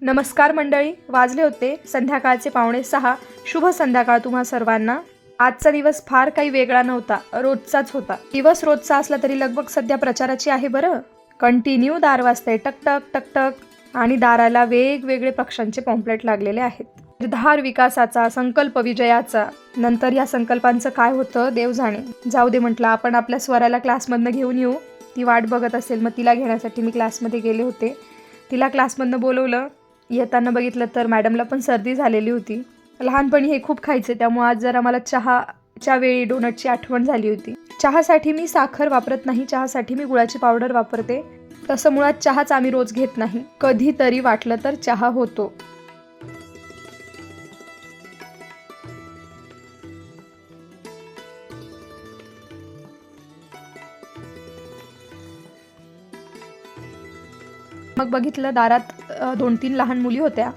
नमस्कार मंडळी, वाजले होते संध्याकाळचे 5:45. शुभ संध्याकाळ तुम्हा सर्वांना. आजचा दिवस फार काही वेगळा नव्हता, रोजचाच होता. दिवस रोजचा असला तरी लगबग सध्या प्रचाराची आहे बरं. कंटिन्यू दार वाजते, टकटक टकटक, आणि दाराला वेगवेगळे पक्षांचे पॉम्पलेट लागलेले आहेत. निर्धार विकासाचा, संकल्प विजयाचा. नंतर या संकल्पांचं काय होतं देव जाणे. जाऊ दे म्हटलं, आपण आपल्या स्वराला क्लासमधनं घेऊन येऊ. ती वाट बघत असेल, मग तिला घेण्यासाठी मी क्लासमध्ये गेले होते. तिला क्लासमधनं बोलवलं. येताना बघितलं तर मॅडमला पण सर्दी झालेली होती. लहानपणी हे खूप खायचे, त्यामुळे आज जरा मला चहाच्या वेळी डोनटची आठवण झाली होती. चहासाठी मी साखर वापरत नाही, चहासाठी मी गुळाची पावडर वापरते. तसं मुळात चहाच आम्ही रोज घेत नाही, कधीतरी वाटलं तर चहा होतो. मग बघितलं दारात 2-3 लहान मुली होत्या.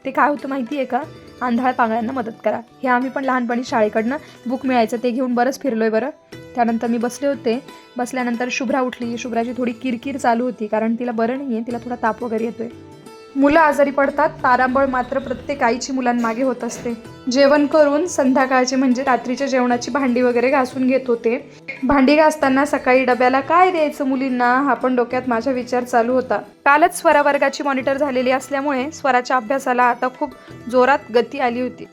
ते काय होतं माहिती आहे का, आंधळा पांगळ्यांना मदत करा. हे आम्ही पण लहानपणी शाळेकडनं बुक मिळायचं ते घेऊन बरंच फिरलोय बरं. त्यानंतर मी बसले होते. बसल्यानंतर शुभ्रा उठली. शुभ्राची थोडी किरकिर चालू होती, कारण तिला बरं नाही आहे, तिला थोडा ताप वगैरे येतोय. मुलं आजारी पडतात, तारांबळ मात्र प्रत्येक आईची मुलांमागे होत असते. जेवण करून संध्याकाळची म्हणजे रात्रीच्या जेवणाची भांडी वगैरे घासून घेत होते. भांडी घासताना सकाळी डब्याला काय द्यायचं मुलींना, हा पण डोक्यात माझा विचार चालू होता. कालच स्वरा वर्गाची मॉनिटर झालेली असल्यामुळे स्वराच्या अभ्यासाला आता खूप जोरात गती आली होती.